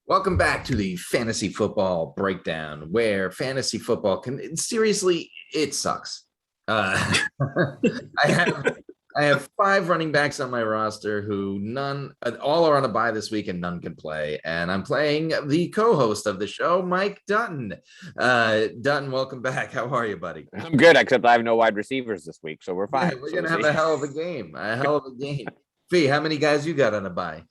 Welcome back to the fantasy football breakdown, where fantasy football can seriously, it sucks. I have five running backs on my roster who all are on a bye this week and none can play. And I'm playing the co-host of the show, Mike Dunton. Dunton, welcome back. How are you, buddy? I'm good, except I have no wide receivers this week, so we're fine. Yeah, we're gonna have a hell of a game. Fee, how many guys you got on a bye?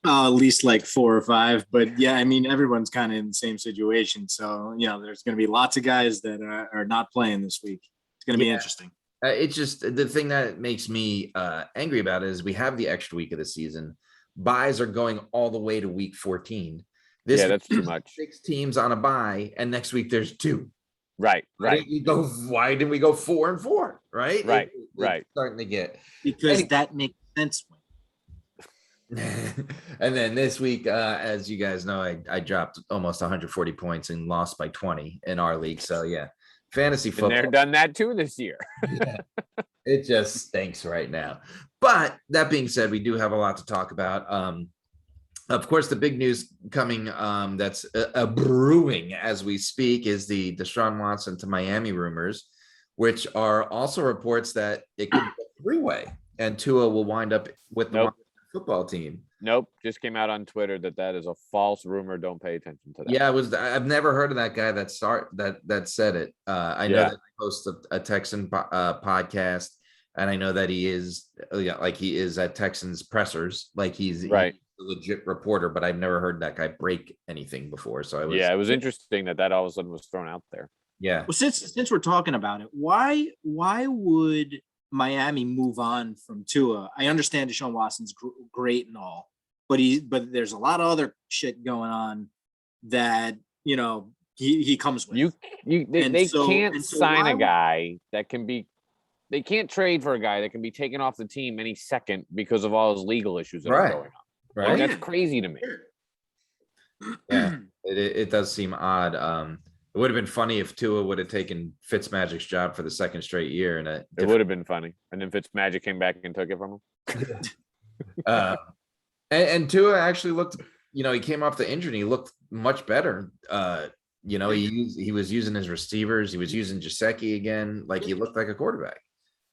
At least like 4 or 5, but yeah, I mean, everyone's kind of in the same situation. So, there's going to be lots of guys that are not playing this week. It's going to be interesting. It's just the thing that makes me angry about it is we have the extra week of the season. Buys are going all the way to week 14. That's too much. 6 teams on a buy, and next week there's 2. Right. Why didn't we go 4 and 4? Right. Right. Starting to get because that makes sense. And then this week, as you guys know, I dropped almost 140 points and lost by 20 in our league. So yeah, fantasy football. They've done that too this year. Yeah, it just stinks right now. But that being said, we do have a lot to talk about. Of course, the big news coming that's brewing as we speak is the Deshaun Watson to Miami rumors, which are also reports that it could be a 3-way and Tua will wind up with the football team. Nope, just came out on Twitter that is a false rumor. Don't pay attention to that. Yeah, I've never heard of that guy that said it. I know that he hosts a Texan podcast, and I know that he is at Texans pressers, like he's a legit reporter. But I've never heard that guy break anything before. So it was interesting that all of a sudden was thrown out there. Yeah. Well, since we're talking about it, why would Miami move on from Tua? I understand Deshaun Watson's great and all, but there's a lot of other shit going on that he comes with. They can't sign a guy that can be. They can't trade for a guy that can be taken off the team any second because of all his legal issues that are going on. Right, like, that's crazy to me. Yeah, it does seem odd. It would have been funny if Tua would have taken Fitzmagic's job for the second straight year. It would have been funny. And then Fitzmagic came back and took it from him. And Tua actually looked, he came off the injury. He looked much better. He was using his receivers. He was using Mckissick again. Like he looked like a quarterback.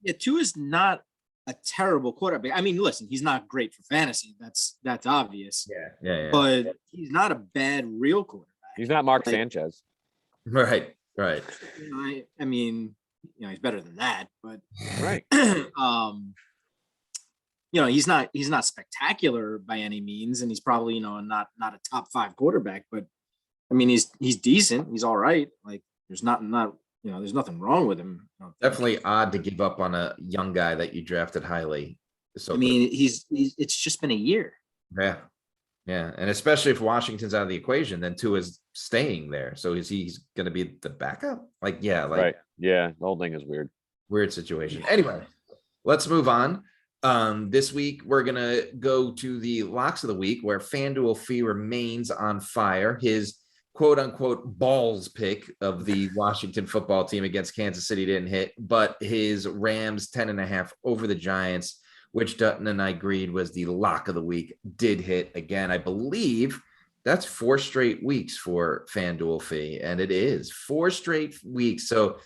Yeah, Tua's not a terrible quarterback. I mean, listen, he's not great for fantasy. That's obvious. Yeah. But he's not a bad real quarterback. He's not Mark Sanchez. Right. I mean, he's better than that, but right. He's not spectacular by any means, and he's probably not a top 5 quarterback, but I mean he's decent. He's all right. Like there's there's nothing wrong with him. Definitely odd to give up on a young guy that you drafted highly. So I mean, it's just been a year. Yeah, and especially if Washington's out of the equation, then Tua's staying there. So he's going to be the backup? Right. Yeah, the whole thing is weird. Weird situation. Anyway, let's move on. This week, we're going to go to the locks of the week, where Fanduel Fee remains on fire. His quote-unquote balls pick of the Washington football team against Kansas City didn't hit, but his Rams 10.5 over the Giants, which Dutton and I agreed was the lock of the week, did hit again. I believe that's 4 straight weeks for Fanduel Fee, and it is 4 straight weeks. So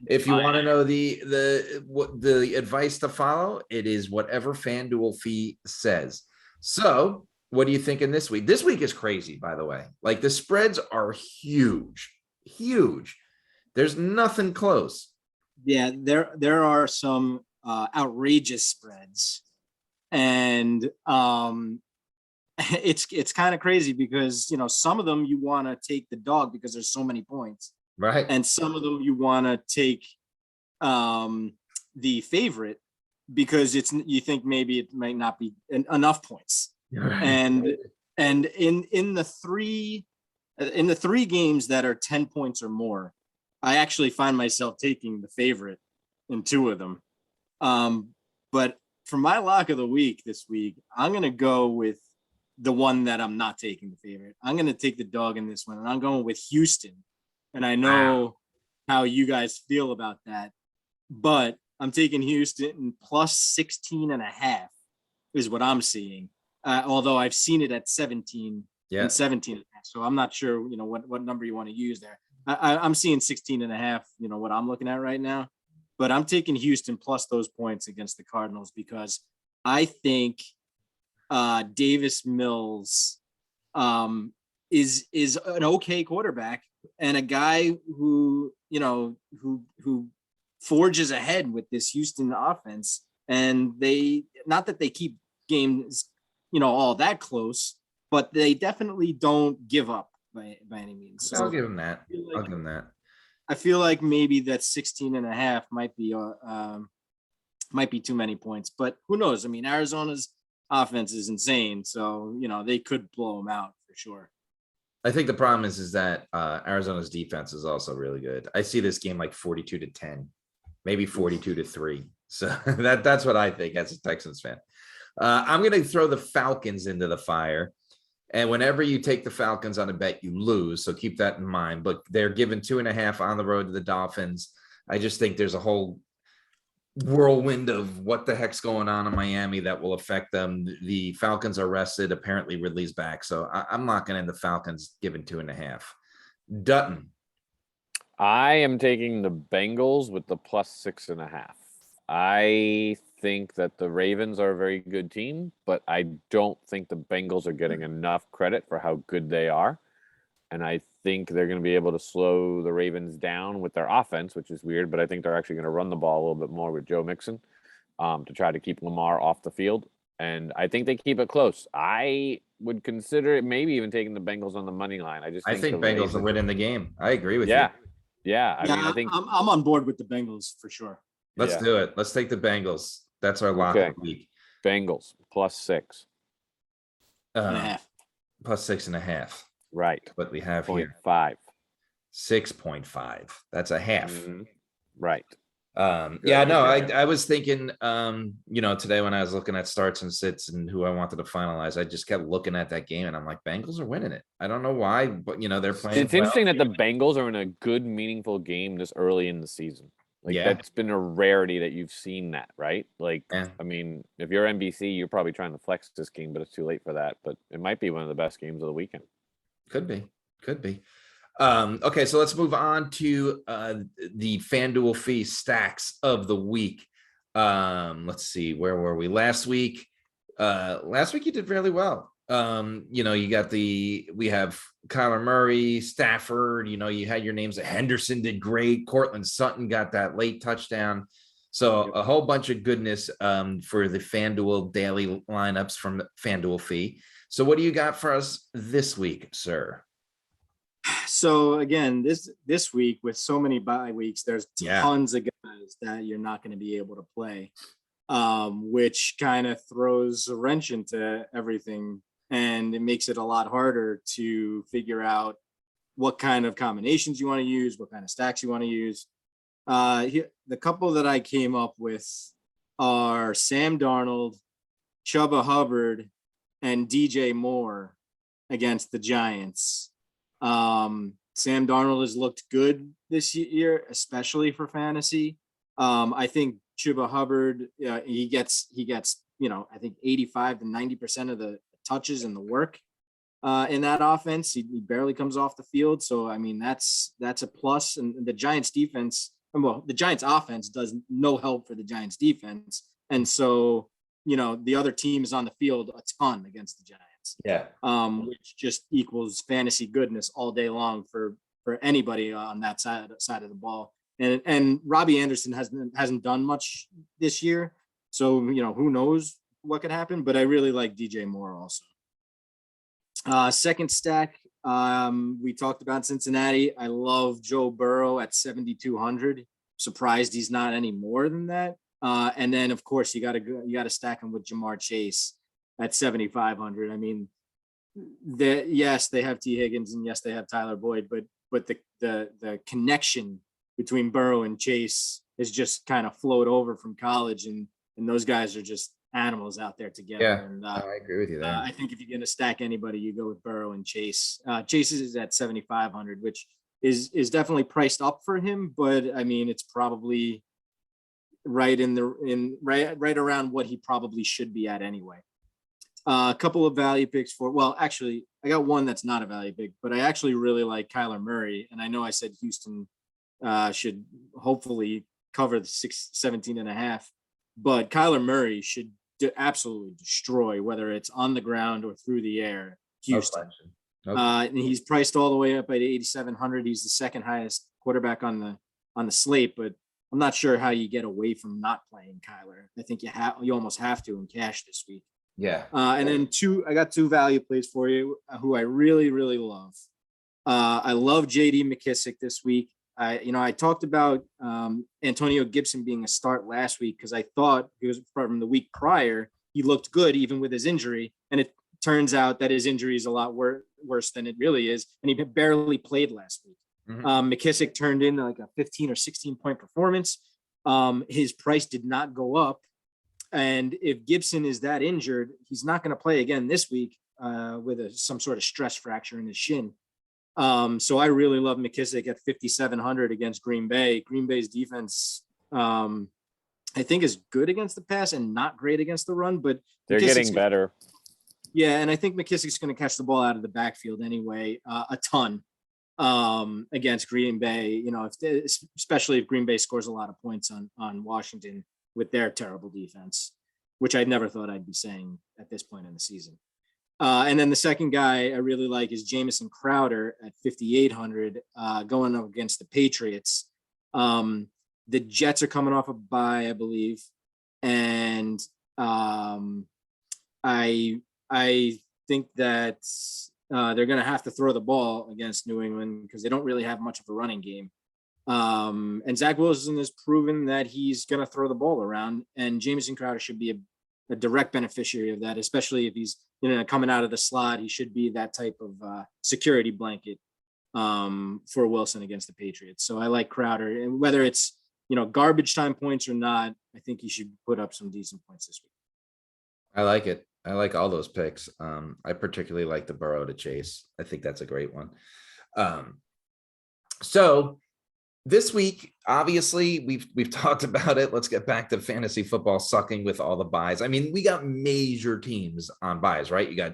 if you want to know the advice to follow, it is whatever Fanduel Fee says. So what are you thinking this week? This week is crazy, by the way. Like the spreads are huge. There's nothing close. Yeah, there are some outrageous spreads, and it's kind of crazy because some of them you want to take the dog because there's so many points, right? And some of them you want to take the favorite because you think maybe it might not be enough points. Right. And in the three games that are 10 points or more, I actually find myself taking the favorite in 2 of them. But for my lock of the week this week, I'm going to go with the one that I'm not taking the favorite. I'm going to take the dog in this one, and I'm going with Houston. And I know how you guys feel about that, but I'm taking Houston plus 16.5 is what I'm seeing. Although I've seen it at 17 and 17.5. So I'm not sure, what number you want to use there. I'm seeing 16.5, what I'm looking at right now, but I'm taking Houston plus those points against the Cardinals because I think Davis Mills is an okay quarterback and a guy who forges ahead with this Houston offense. And not that they keep games, all that close, but they definitely don't give up by any means. So I'll give him that. I'll give him that. I feel like maybe that 16.5 might be too many points, but who knows? I mean, Arizona's offense is insane. So, they could blow them out for sure. I think the problem is that Arizona's defense is also really good. I see this game like 42-10, maybe 42-3. So that's what I think as a Texans fan. I'm going to throw the Falcons into the fire. And whenever you take the Falcons on a bet, you lose. So keep that in mind. But they're given 2.5 on the road to the Dolphins. I just think there's a whole whirlwind of what the heck's going on in Miami that will affect them. The Falcons are rested. Apparently Ridley's back. So I'm locking in the Falcons given 2.5. Dutton. I am taking the Bengals with the plus 6.5. I think that the Ravens are a very good team, but I don't think the Bengals are getting enough credit for how good they are. And I think they're going to be able to slow the Ravens down with their offense, which is weird, but I think they're actually going to run the ball a little bit more with Joe Mixon to try to keep Lamar off the field. And I think they keep it close. I would consider it maybe even taking the Bengals on the money line. I think Bengals are winning the game. I agree with you. Yeah. I think I'm on board with the Bengals for sure. Let's do it. Let's take the Bengals. That's our lock of the week. Bengals plus 6. Plus 6.5. Right. What we have here. 5. 6.5. That's a half. Mm-hmm. Right. I was thinking, today when I was looking at starts and sits and who I wanted to finalize, I just kept looking at that game and I'm like, Bengals are winning it. I don't know why, but they're playing. It's interesting that the Bengals are in a good, meaningful game this early in the season. That's been a rarity that you've seen that, right? I mean, if you're NBC, you're probably trying to flex this game, but it's too late for that. But it might be one of the best games of the weekend. Could be. Okay, so let's move on to the Fanduel Fee stacks of the week. Let's see, where were we last week? Last week you did fairly well. We have Kyler Murray, Stafford, you had your names. Henderson did great. Cortland Sutton got that late touchdown. So a whole bunch of goodness for the Fanduel daily lineups from Fanduel Fee. So what do you got for us this week, sir? So again, this week with so many bye weeks, there's tons of guys that you're not going to be able to play, which kind of throws a wrench into everything. And it makes it a lot harder to figure out what kind of combinations you want to use, what kind of stacks you want to use. The couple that I came up with are Sam Darnold, Chuba Hubbard, and DJ Moore against the Giants. Sam Darnold has looked good this year, especially for fantasy. I think Chuba Hubbard, he gets, I think 85 to 90% of the touches and the work in that offense. He barely comes off the field. So, I mean, that's a plus. And the Giants defense, the Giants offense does no help for the Giants defense. And so, the other team is on the field a ton against the Giants. Yeah. Which just equals fantasy goodness all day long for anybody on that side of the ball. And Robbie Anderson hasn't done much this year. So, who knows what could happen, but I really like DJ Moore also. Second stack, we talked about Cincinnati. I love Joe Burrow at 7,200. Surprised he's not any more than that. And then of course you got to stack him with Jamar Chase at 7,500. I mean, yes, they have T. Higgins and yes, they have Tyler Boyd, but the connection between Burrow and Chase has just kind of flowed over from college, and those guys are just animals out there together. Yeah, and I agree with you there. I think if you're going to stack anybody, you go with Burrow and Chase. Chase is at 7,500, which is definitely priced up for him, but I mean, it's probably right around what he probably should be at anyway. A couple of value picks actually, I got one that's not a value pick, but I actually really like Kyler Murray. And I know I said Houston should hopefully cover the 17.5, but Kyler Murray should absolutely destroy, whether it's on the ground or through the air, Houston. And he's priced all the way up at 8,700. He's the second highest quarterback on the slate, but I'm not sure how you get away from not playing Kyler. I think you almost have to in cash this week. Yeah. And then I got two value plays for you who I really, really love. I love JD McKissick this week. I talked about Antonio Gibson being a start last week because I thought he was from the week prior. He looked good even with his injury. And it turns out that his injury is a lot worse than it really is. And he barely played last week. Mm-hmm. McKissick turned in like a 15 or 16 point performance. His price did not go up. And if Gibson is that injured, he's not going to play again this week with some sort of stress fracture in his shin. So I really love McKissick at 5,700 against Green Bay. Green Bay's defense, I think, is good against the pass and not great against the run, but they're getting better. Yeah, and I think McKissick's going to catch the ball out of the backfield anyway, a ton against Green Bay. Especially if Green Bay scores a lot of points on Washington with their terrible defense, which I never thought I'd be saying at this point in the season. And then the second guy I really like is Jamison Crowder at 5,800 going up against the Patriots. The Jets are coming off a bye, I believe. And I think that they're going to have to throw the ball against New England because they don't really have much of a running game. And Zach Wilson has proven that he's going to throw the ball around, and Jamison Crowder should be a direct beneficiary of that, especially if he's coming out of the slot. He should be that type of security blanket for Wilson against the Patriots. So I like Crowder, and whether it's garbage time points or not, I think he should put up some decent points this week. I like it. I like all those picks. I particularly like the Burrow to Chase. I think that's a great one. So this week, obviously, we've talked about it. Let's get back to fantasy football sucking with all the buys. I mean, we got major teams on buys, right? You got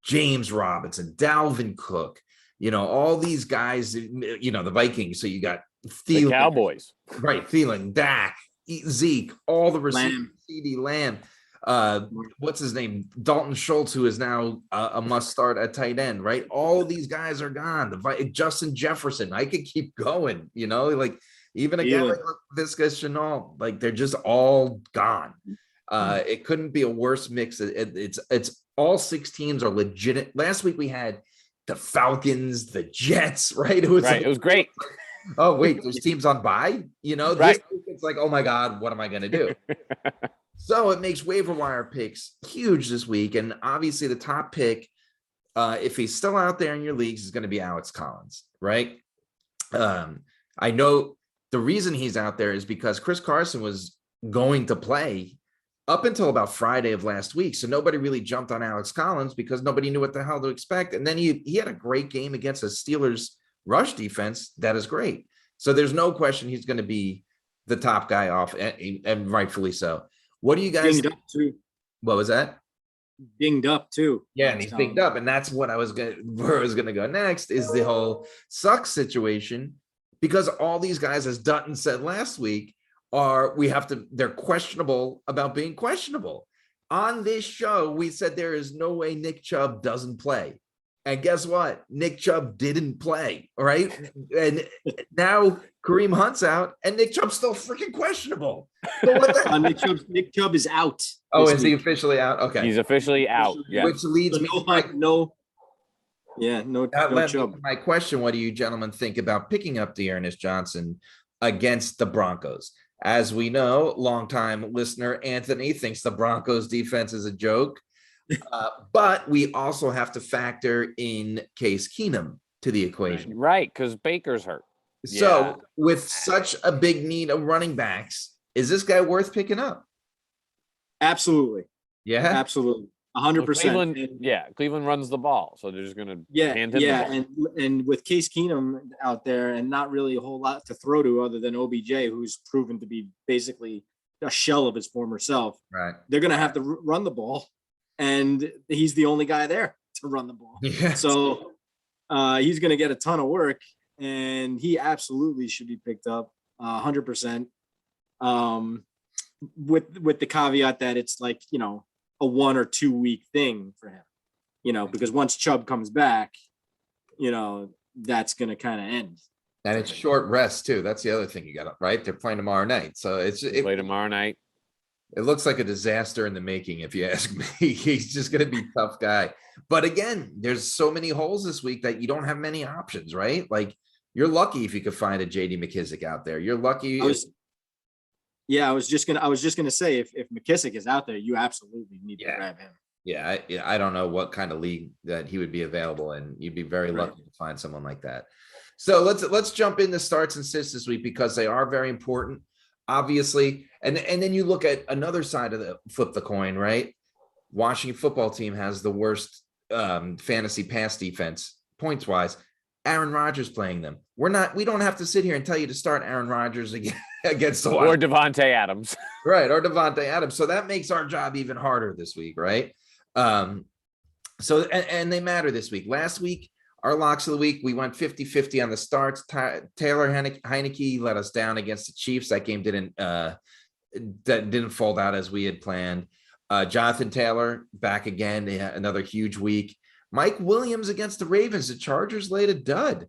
James Robinson, Dalvin Cook, all these guys, the Vikings. So you got Thielen, the Cowboys, right? Thielen, Dak, Zeke, all the receivers, CD Lamb. What's his name? Dalton Schultz, who is now a must start at tight end, right? All of these guys are gone. Justin Jefferson, I could keep going, like even again, like Visca Chenault, like they're just all gone. It couldn't be a worse mix. It's all 6 teams are legit. Last week we had the Falcons, the Jets, right? It was right. It was great. Oh, wait, there's teams on bye, right. It's like, oh my God, what am I going to do? So it makes waiver wire picks huge this week. And obviously the top pick, if he's still out there in your leagues, is going to be Alex Collins, right? I know the reason he's out there is because Chris Carson was going to play up until about Friday of last week. So nobody really jumped on Alex Collins because nobody knew what the hell to expect. And then he had a great game against a Steelers rush defense. That is great. So there's no question he's going to be the top guy off, and rightfully so. What do you guys dinged up too? What was that? Dinged up too. Yeah, and he's dinged up, and that's what where I was gonna go next is the whole suck situation, because all these guys, as Dunton said last week, they're questionable about being questionable. On this show, we said there is no way Nick Chubb doesn't play. And guess what? Nick Chubb didn't play, all right? And now Kareem Hunt's out, and Nick Chubb's still freaking questionable. So Nick Chubb is out. Oh, is he officially out? Okay. He's officially out. Yeah. Which leads me to my question. What do you gentlemen think about picking up Dearness Johnson against the Broncos? As we know, longtime listener Anthony thinks the Broncos defense is a joke. But we also have to factor in Case Keenum to the equation. Right, because Baker's hurt. So with such a big need of running backs, is this guy worth picking up? Absolutely. Yeah. Absolutely. 100%. Cleveland runs the ball. So they're just going to hand him the ball. And with Case Keenum out there and not really a whole lot to throw to other than OBJ, who's proven to be basically a shell of his former self. Right. They're going to have to run the ball. and he's the only guy there to run the ball. Yeah. So he's going to get a ton of work, and he absolutely should be picked up 100%. With the caveat that it's like, a 1 or 2 week thing for him, because once Chubb comes back, that's going to kind of end. And it's short rest too. That's the other thing you got, right? They're playing tomorrow night. So Play tomorrow night. It looks like a disaster in the making, if you ask me. He's just going to be a tough guy. But again, there's so many holes this week that you don't have many options, right? Like, you're lucky if you could find a JD McKissick out there. You're lucky. I was just gonna say, if McKissick is out there, you absolutely need to grab him. Yeah, I don't know what kind of league that he would be available in. You'd be very lucky to find someone like that. So let's jump into starts and sits this week, because they are very important, obviously. And then you look at another side of the flip the coin, right? Washington football team has the worst fantasy pass defense points wise. Aaron Rodgers playing them. We don't have to sit here and tell you to start Aaron Rodgers against the or Devontae Adams. Right, or Devontae Adams. So that makes our job even harder this week, right? So they matter this week. Last week, our locks of the week, we went 50-50 on the starts. Taylor Heineke let us down against the Chiefs. That game didn't fold out as we had planned. Jonathan Taylor back again, another huge week. Mike Williams against the Ravens. The Chargers laid a dud.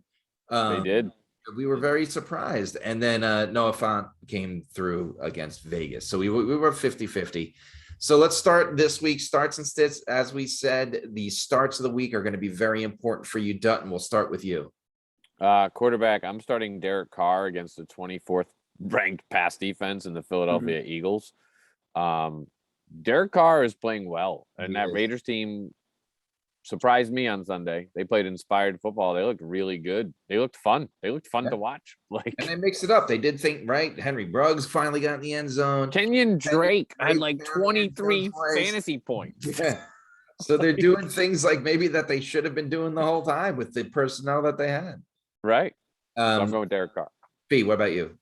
They did. We were very surprised. And then Noah Fant came through against Vegas. So we were 50-50. So let's start this week. Starts and sits. As we said, the starts of the week are going to be very important for you, Dunton. We'll start with you. Quarterback, I'm starting Derek Carr against the 24th ranked pass defense in the Philadelphia Eagles. Derek Carr is playing well, and that Raiders team surprised me on Sunday. They played inspired football. They looked really good. They looked fun. They looked fun to watch. And they mixed it up. They did think, right? Henry Bruggs finally got in the end zone. Kenyon Drake had like 23 fantasy points. Yeah. So they're doing things like maybe that they should have been doing the whole time with the personnel that they had. Right. So I'm going with Derek Carr. Fee, what about you?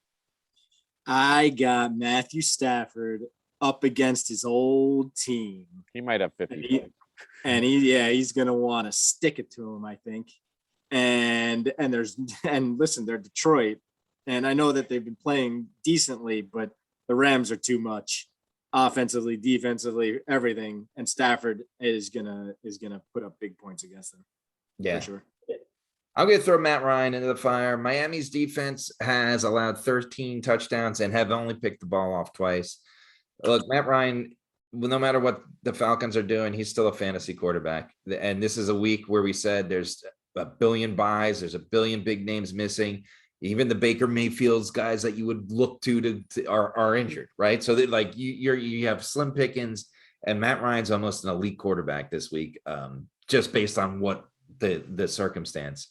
I got Matthew Stafford up against his old team. He might have 50. He's gonna want to stick it to him, I think. And listen, they're Detroit, and I know that they've been playing decently, but the Rams are too much offensively, defensively, everything. And Stafford is gonna put up big points against them. Yeah, for sure. I'm going to throw Matt Ryan into the fire. Miami's defense has allowed 13 touchdowns and have only picked the ball off twice. Look, Matt Ryan, no matter what the Falcons are doing, he's still a fantasy quarterback. And this is a week where we said there's a billion buys, there's a billion big names missing. Even the Baker Mayfield's guys that you would look to are injured, right? So that like you have slim pickings, and Matt Ryan's almost an elite quarterback this week, just based on what the circumstance.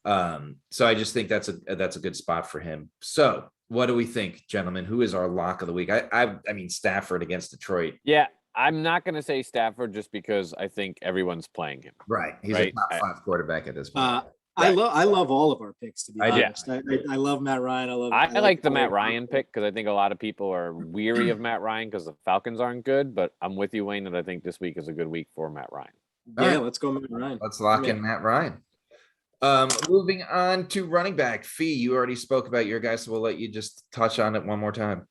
So I just think that's a good spot for him. So what do we think, gentlemen? Who is our lock of the week? I mean Stafford against Detroit. Yeah, I'm not going to say Stafford just because I think everyone's playing him. Right, he's a top 5 quarterback at this point. I love all of our picks, to be honest. Yeah. I love Matt Ryan. I like the Matt Ryan pick because I think a lot of people are weary of Matt Ryan because the Falcons aren't good. But I'm with you, Wayne, that I think this week is a good week for Matt Ryan. Yeah, let's go Matt Ryan. Let's lock in Matt Ryan. Moving on to running back. Fee, you already spoke about your guys, so we'll let you just touch on it one more time.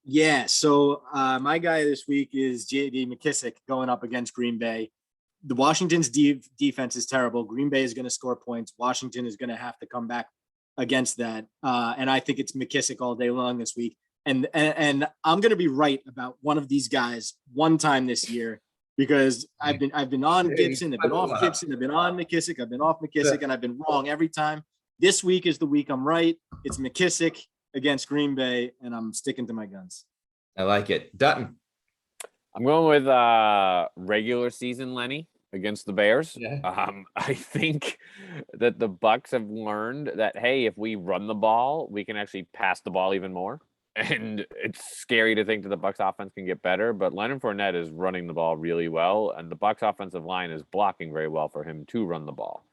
Yeah, so my guy this week is J.D. McKissick going up against Green Bay. The Washington's defense is terrible. Green Bay is going to score points. Washington is going to have to come back against that. And I think it's McKissick all day long this week. And I'm going to be right about one of these guys one time this year, because I've been on Gibson, I've been off Gibson, I've been on McKissick, I've been off McKissick, and I've been wrong every time. This week is the week I'm right. It's McKissick against Green Bay, and I'm sticking to my guns. I like it. Dutton. I'm going with regular season Lenny against the Bears. Yeah. I think that the Bucs have learned that, hey, if we run the ball, we can actually pass the ball even more. And it's scary to think that the Bucs offense can get better, but Leonard Fournette is running the ball really well, and the Bucs offensive line is blocking very well for him to run the ball.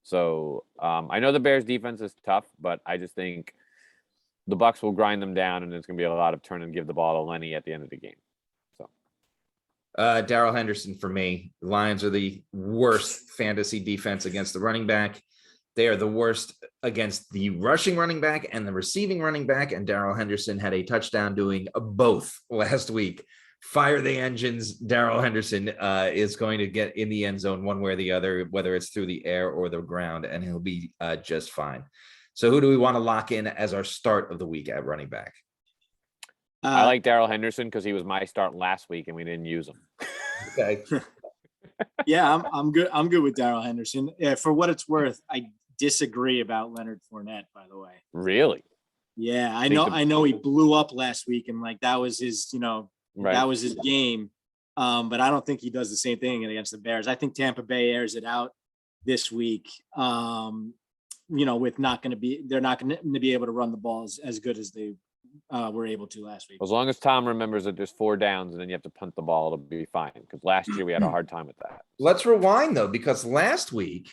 So I know the Bears defense is tough, but I just think the Bucs will grind them down, and it's going to be a lot of turn and give the ball to Lenny at the end of the game. So Daryl Henderson for me. The Lions are the worst fantasy defense against the running back. They are the worst against the rushing running back and the receiving running back. And Daryl Henderson had a touchdown doing both last week. Fire the engines. Daryl Henderson is going to get in the end zone one way or the other, whether it's through the air or the ground, and he'll be just fine. So who do we want to lock in as our start of the week at running back? I like Daryl Henderson because he was my start last week and we didn't use him. Okay. Yeah, I'm good. I'm good with Daryl Henderson. Yeah, for what it's worth, I disagree about Leonard Fournette, by the way. Really? Yeah, I know he blew up last week and like that was his, Right. that was his game. But I don't think he does the same thing against the Bears. I think Tampa Bay airs it out this week. With they're not going to be able to run the ball as good as they were able to last week. As long as Tom remembers that there's 4 downs and then you have to punt the ball, it'll be fine. Because last year we had a hard time with that. Let's rewind though, because last week,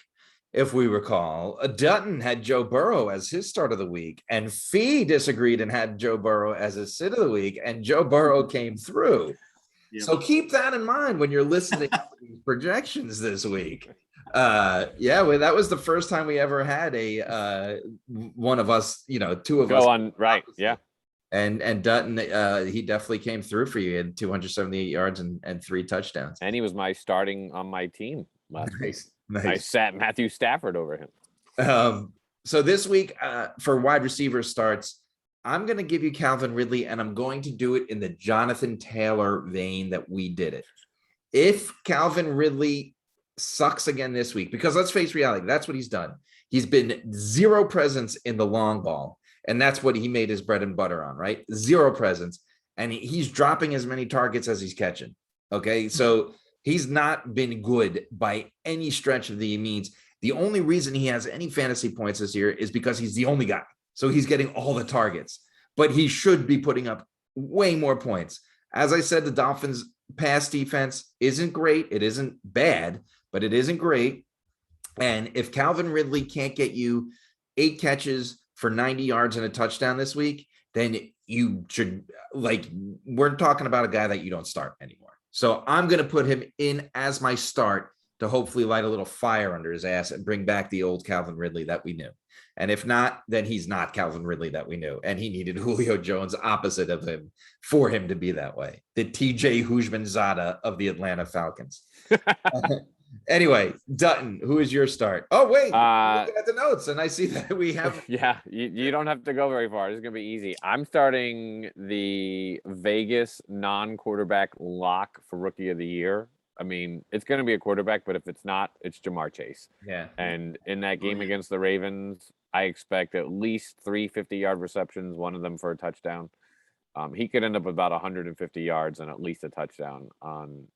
if we recall, Dunton had Joe Burrow as his start of the week, and Fee disagreed and had Joe Burrow as his sit of the week, and Joe Burrow came through. Yep. So keep that in mind when you're listening to these projections this week. That was the first time we ever had a one of us, two of us go on, right? Yeah. And Dunton, he definitely came through for you. He had 278 yards and 3 touchdowns. And he was my starting on my team last week. Nice. I sat Matthew Stafford over him. So this week for wide receiver starts, I'm going to give you Calvin Ridley, and I'm going to do it in the Jonathan Taylor vein that we did it. If Calvin Ridley sucks again this week, because let's face reality, that's what he's done. He's been zero presence in the long ball, and that's what he made his bread and butter on, right? Zero presence, and he's dropping as many targets as he's catching. Okay, so he's not been good by any stretch of the means. The only reason he has any fantasy points this year is because he's the only guy. So he's getting all the targets, but he should be putting up way more points. As I said, the Dolphins' pass defense isn't great. It isn't bad, but it isn't great. And if Calvin Ridley can't get you 8 catches for 90 yards and a touchdown this week, then you should, we're talking about a guy that you don't start anymore. So I'm going to put him in as my start to hopefully light a little fire under his ass and bring back the old Calvin Ridley that we knew. And if not, then he's not Calvin Ridley that we knew. And he needed Julio Jones opposite of him for him to be that way. The TJ Hujmanzada of the Atlanta Falcons. Anyway, Dunton, who is your start? Oh, wait, looking at the notes, and I see that we have. Yeah, you don't have to go very far. This is going to be easy. I'm starting the Vegas non-quarterback lock for Rookie of the Year. I mean, it's going to be a quarterback, but if it's not, it's Jamar Chase. Yeah. And in that game against the Ravens, I expect at least 3 50-yard receptions, one of them for a touchdown. He could end up with about 150 yards and at least a touchdown on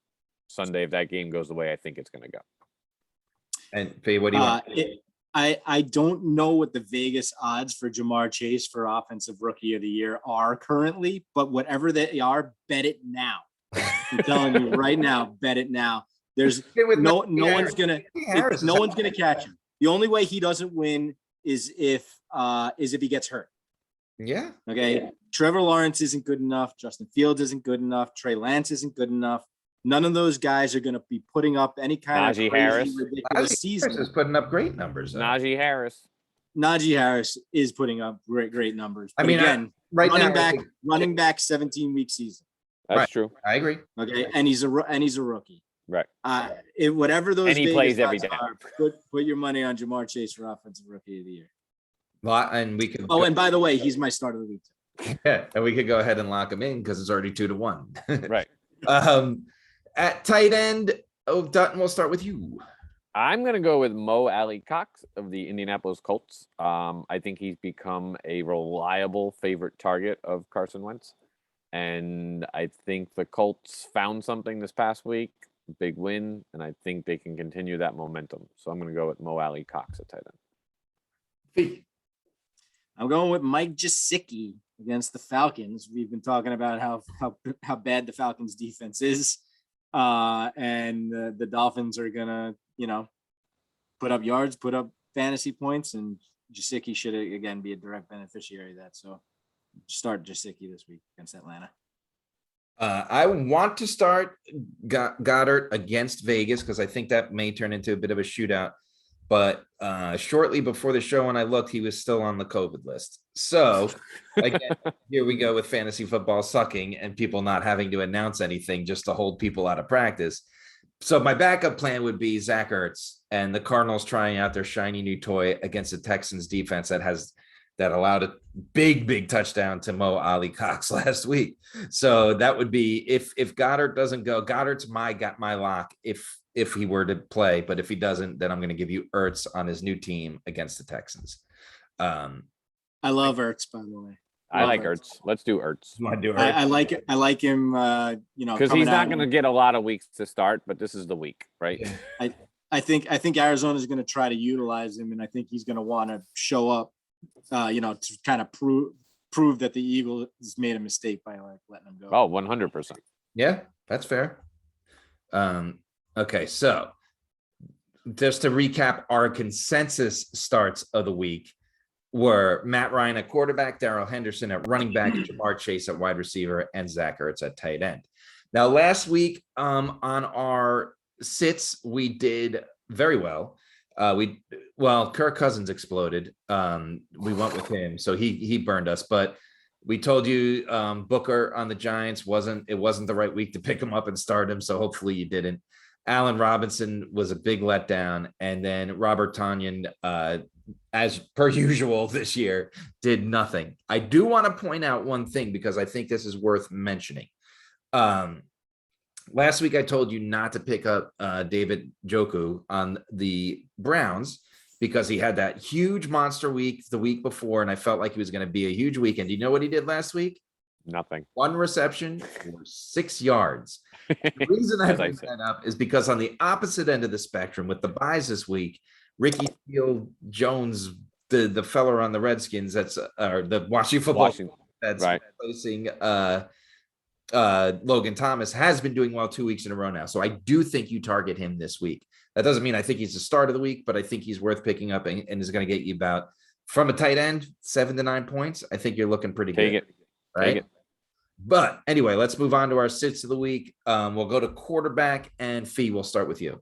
Sunday. If that game goes the way I think it's going to go. And Faye, what do you want? I don't know what the Vegas odds for Jamar Chase for Offensive Rookie of the Year are currently, but whatever they are, bet it now. I'm telling you right now, bet it now. There's no one's gonna catch him. The only way he doesn't win is if he gets hurt. Yeah. Okay. Yeah. Trevor Lawrence isn't good enough. Justin Fields isn't good enough. Trey Lance isn't good enough. None of those guys are going to be putting up any kind of crazy, ridiculous season. Is putting up great numbers. Najee Harris is putting up great numbers. But I mean, again, running back 17-week season. That's true. I agree. Okay, and he's a rookie. Right. Whatever those and he plays every day. Put your money on Jamar Chase for Offensive Rookie of the Year. Well, and we could. Oh, and by the way, he's my start of the week too. Yeah, and we could go ahead and lock him in because it's already 2-1. Right. At tight end, Dutton, we'll start with you. I'm going to go with Mo Alley Cox of the Indianapolis Colts. I think he's become a reliable favorite target of Carson Wentz. And I think the Colts found something this past week, big win, and I think they can continue that momentum. So I'm going to go with Mo Alley Cox at tight end. I'm going with Mike Gesicki against the Falcons. We've been talking about how bad the Falcons defense is. And the Dolphins are going to, put up yards, put up fantasy points, and Gesicki should, again, be a direct beneficiary of that. So start Gesicki this week against Atlanta. I want to start Goddard against Vegas because I think that may turn into a bit of a shootout. But shortly before the show, when I looked, he was still on the COVID list. So again, here we go with fantasy football sucking and people not having to announce anything just to hold people out of practice. So my backup plan would be Zach Ertz and the Cardinals trying out their shiny new toy against the Texans defense that allowed a big touchdown to Mo Ali Cox last week. So that would be if Goddard doesn't go, Goddard's my lock if he were to play, but if he doesn't, then I'm going to give you Ertz on his new team against the Texans. I love Ertz, by the way. I like Ertz. Let's do Ertz. You want to do Ertz? I like it. I like him. Because he's not going to get a lot of weeks to start, but this is the week, right? Yeah. I think Arizona is going to try to utilize him, and I think he's going to want to show up, to kind of prove that the Eagles made a mistake by letting him go. Oh, 100%. Yeah, that's fair. Okay, so just to recap, our consensus starts of the week were Matt Ryan at quarterback, Daryl Henderson at running back, Jamar Chase at wide receiver, and Zach Ertz at tight end. Now, last week on our sits, we did very well. Kirk Cousins exploded. We went with him, so he burned us. But we told you Booker on the Giants wasn't the right week to pick him up and start him. So hopefully you didn't. Allen Robinson was a big letdown, and then Robert Tonyan, as per usual this year, did nothing. I do want to point out one thing because I think this is worth mentioning. Last week I told you not to pick up David Njoku on the Browns because he had that huge monster week the week before, and I felt like he was going to be a huge weekend. You know what he did last week? Nothing. 1 reception for 6 yards. The reason I bring that up is because on the opposite end of the spectrum with the buys this week, Ricky Seals-Jones, the fella on the Redskins, that's the Washington football that's right. replacing Logan Thomas, has been doing well 2 weeks in a row now. So I do think you target him this week. That doesn't mean I think he's the start of the week, but I think he's worth picking up and is going to get you about, from a tight end, 7 to 9 points. I think you're looking pretty good. Take it. Right? Take it. But anyway, let's move on to our sits of the week. We'll go to quarterback and Fee. We'll start with you.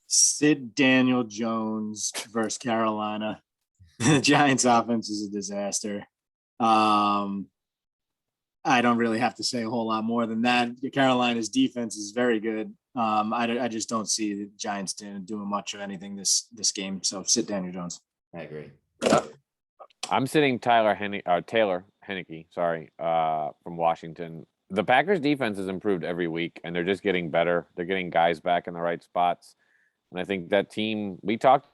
Sid Daniel Jones versus Carolina. The Giants offense is a disaster. I don't really have to say a whole lot more than that. Carolina's defense is very good. I just don't see the Giants doing much of anything this game. So sit Daniel Jones. I agree. I'm sitting Taylor Henneke, from Washington. The Packers defense has improved every week, and they're just getting better. They're getting guys back in the right spots. And I think that team, we talked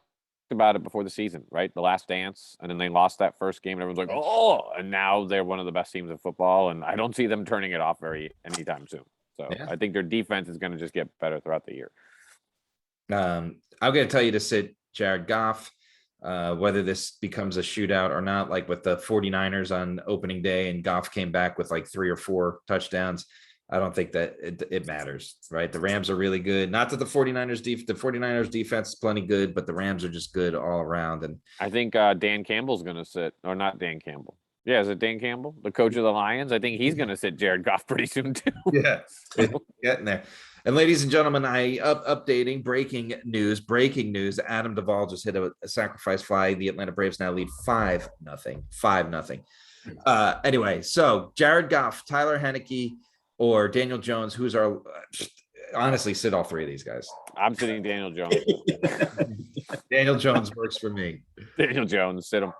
about it before the season, right? The last dance, and then they lost that first game, and everyone's like, oh, and now they're one of the best teams in football, and I don't see them turning it off anytime soon. So yeah. I think their defense is going to just get better throughout the year. I'm going to tell you to sit Jared Goff. Whether this becomes a shootout or not, like with the 49ers on opening day and Goff came back with like 3 or 4 touchdowns, I don't think that it matters, right? The Rams are really good. Not that the 49ers defense is plenty good, but the Rams are just good all around. And I think Dan Campbell's going to sit, or not Dan Campbell. Yeah, is it Dan Campbell, the coach of the Lions? I think he's going to sit Jared Goff pretty soon too. Yeah, getting there. And ladies and gentlemen, updating breaking news. Adam Duvall just hit a sacrifice fly. The Atlanta Braves now lead 5-0. 5-0. Anyway, so Jared Goff, Tyler Henneke, or Daniel Jones, who's our honestly sit all 3 of these guys. I'm sitting Daniel Jones. Daniel Jones works for me. Daniel Jones, sit him.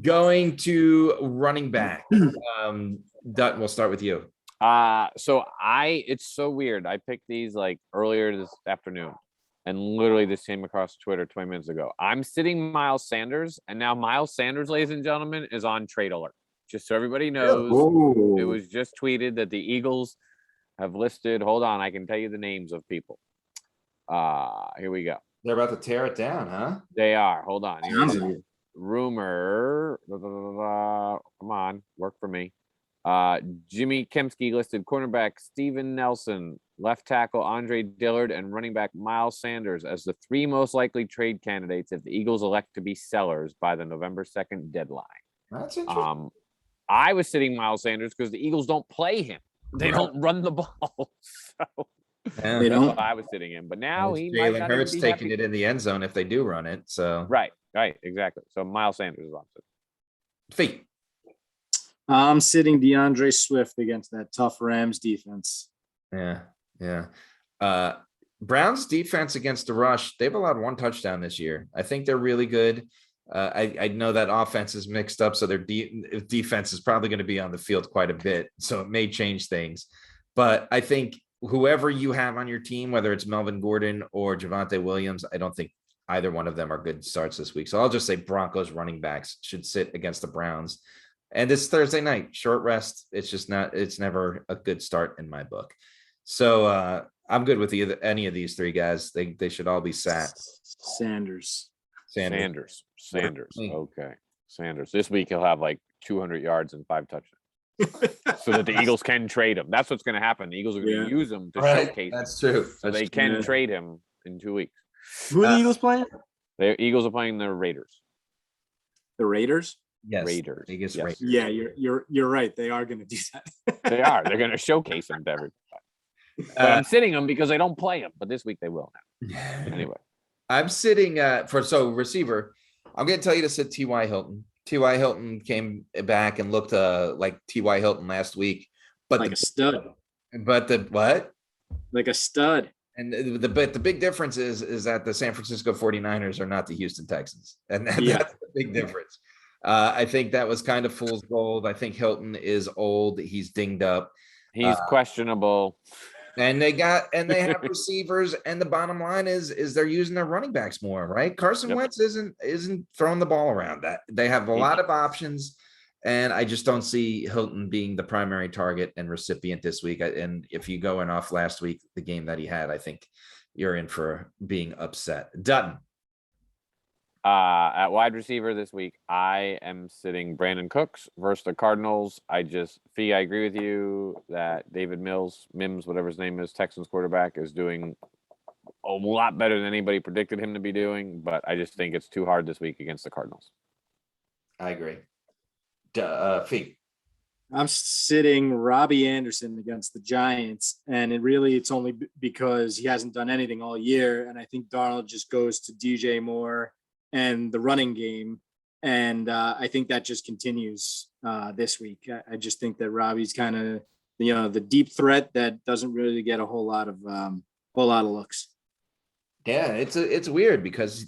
Going to running back. Dutton, we'll start with you. It's so weird. I picked these like earlier this afternoon, and literally this came across Twitter 20 minutes ago. I'm sitting Miles Sanders, and now Miles Sanders, ladies and gentlemen, is on trade alert. Just so everybody knows, It was just tweeted that the Eagles have listed. Hold on, I can tell you the names of people. Here we go. They're about to tear it down, huh? They are. Hold on. Rumor. Come on, work for me. Jimmy Kempski listed cornerback Steven Nelson, left tackle Andre Dillard, and running back Miles Sanders as the 3 most likely trade candidates if the Eagles elect to be sellers by the November 2nd deadline. That's interesting. I was sitting Miles Sanders because the Eagles don't play him. They don't run the ball. So Yeah. They that's don't. what I was sitting in. But now It's he might Jalen not Hurts even be taking happy. it in the end zone if they do run it. So Right, exactly. So Miles Sanders is opposite. Fee. I'm sitting DeAndre Swift against that tough Rams defense. Yeah. Browns defense against the rush, they've allowed 1 touchdown this year. I think they're really good. I know that offense is mixed up, so their defense is probably going to be on the field quite a bit, so it may change things. But I think whoever you have on your team, whether it's Melvin Gordon or Javonte Williams, I don't think either one of them are good starts this week. So I'll just say Broncos running backs should sit against the Browns. And it's Thursday night, short rest. It's never a good start in my book. So I'm good with any of these 3 guys. They should all be sat. Sanders. Sanders. Okay. Sanders. This week he'll have like 200 yards and 5 touchdowns. So that the Eagles can trade him. That's what's going to happen. The Eagles are going to use him to showcase. That's true. So they can trade him in 2 weeks. Who are the Eagles playing? The Eagles are playing the Raiders. The Raiders? Yes. Raiders. Biggest Yes. Raiders. Yeah, you're right. They are going to do that. They are. They're going to showcase him to everybody. But I'm sitting them because they don't play him. But this week they will now. Anyway. I'm sitting receiver. I'm going to tell you to sit T.Y. Hilton. T.Y. Hilton came back and looked like T.Y. Hilton last week. But like a stud. But the what? Like a stud. And the big difference is that the San Francisco 49ers are not the Houston Texans. And that's the big difference. I think that was kind of fool's gold. I think Hilton is old. He's dinged up. He's questionable. And they have receivers, and the bottom line is they're using their running backs more, right? Carson Wentz isn't throwing the ball around. That they have a lot of options, and I just don't see Hilton being the primary target and recipient this week. And if you go in off last week, the game that he had, I think you're in for being upset. Dutton. At wide receiver this week, I am sitting Brandon Cooks versus the Cardinals. I agree with you that David Mims, whatever his name is, Texans quarterback, is doing a lot better than anybody predicted him to be doing, but I just think it's too hard this week against the Cardinals. I agree. Fee. I'm sitting Robbie Anderson against the Giants, and it's only because he hasn't done anything all year, and I think Darnold just goes to DJ Moore and the running game. And I think that just continues this week. I just think that Robbie's kind of, the deep threat that doesn't really get a whole lot of looks. Yeah, it's weird because,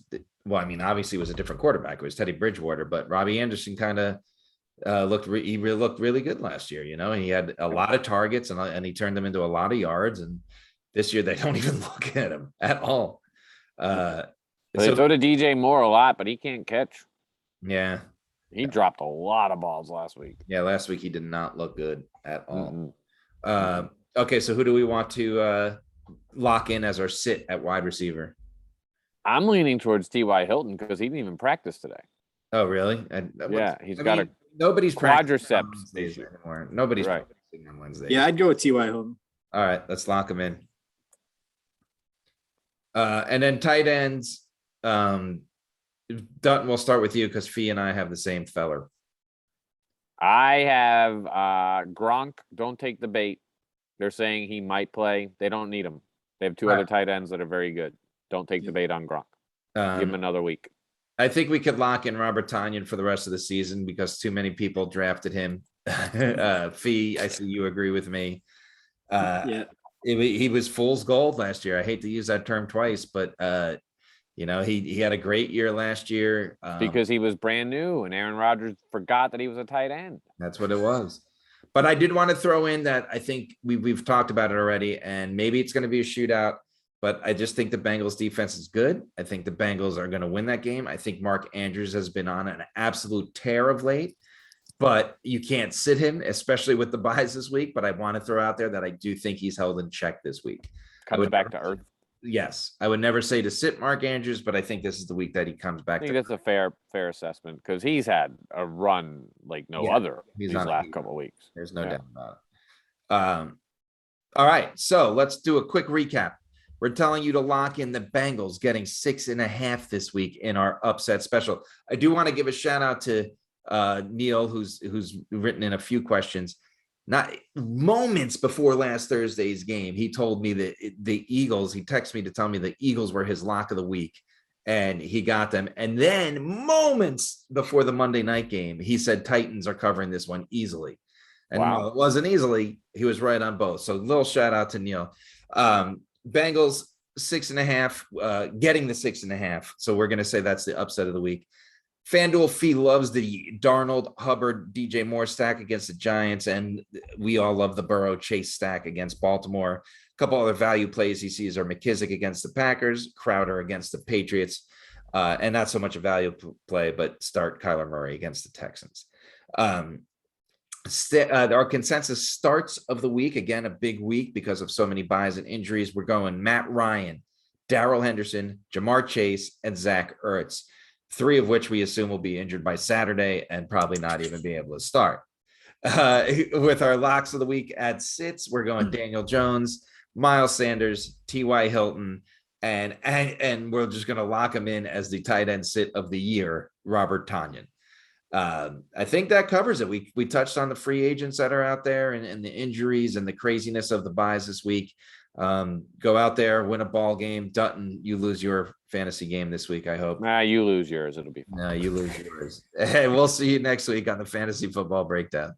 obviously it was a different quarterback. It was Teddy Bridgewater, but Robbie Anderson kind of looked really good last year. He had a lot of targets and he turned them into a lot of yards. And this year they don't even look at him at all. They throw to DJ Moore a lot, but he can't catch. Yeah. He dropped a lot of balls last week. Yeah, last week he did not look good at all. Okay, so who do we want to lock in as our sit at wide receiver? I'm leaning towards T.Y. Hilton because he didn't even practice today. Oh, really? He's got nobody's quadriceps anymore. Nobody's practicing on Wednesday. Yeah, I'd go with T.Y. Hilton. All right, let's lock him in. And then tight ends. Dutton, we'll start with you because Fee and I have the same feller. I have Gronk. Don't take the bait. They're saying he might play. They don't need him. They have 2 other tight ends that are very good. Don't take the bait on Gronk. Give him another week. I think we could lock in Robert Tonyan for the rest of the season because too many people drafted him. Fee, I see you agree with me. He was fool's gold last year. I hate to use that term twice, but he had a great year last year. Because he was brand new and Aaron Rodgers forgot that he was a tight end. That's what it was. But I did want to throw in that I think we've talked about it already, and maybe it's going to be a shootout, but I just think the Bengals defense is good. I think the Bengals are going to win that game. I think Mark Andrews has been on an absolute tear of late, but you can't sit him, especially with the buys this week. But I want to throw out there that I do think he's held in check this week. Comes back to earth. Yes, I would never say to sit Mark Andrews, but I think this is the week that he comes back. I think that's a fair assessment because he's had a run like no other these last couple of weeks. There's no doubt about it. All right, so let's do a quick recap. We're telling you to lock in the Bengals getting 6.5 this week in our upset special. I do want to give a shout out to Neil, who's written in a few questions. not moments before last Thursday's game, he told me that the Eagles, he texted me to tell me the Eagles were his lock of the week, and he got them. And then moments before the Monday night game, he said Titans are covering this one easily. And no, it wasn't easily. He was right on both. So little shout out to Neil. Bengals 6.5, getting the 6.5. So we're going to say that's the upset of the week. Fanduel Fee loves the Darnold, Hubbard, DJ Moore stack against the Giants, and we all love the Burrow Chase stack against Baltimore. A couple other value plays he sees are McKissick against the Packers, Crowder against the Patriots, and not so much a value play, but start Kyler Murray against the Texans. Our consensus starts of the week, again, a big week because of so many buys and injuries. We're going Matt Ryan, Daryl Henderson, Jamar Chase, and Zach Ertz. 3 of which we assume will be injured by Saturday and probably not even be able to start. With our locks of the week at sits, we're going Daniel Jones, Miles Sanders, T.Y. Hilton, and we're just going to lock him in as the tight end sit of the year, Robert Tonyan. I think that covers it. We touched on the free agents that are out there and the injuries and the craziness of the buys this week. Go out there, win a ball game. Dunton, you lose your fantasy game this week, I hope. Nah, you lose yours. It'll be fine. No, you lose yours. Hey, we'll see you next week on the Fantasy Football Breakdown.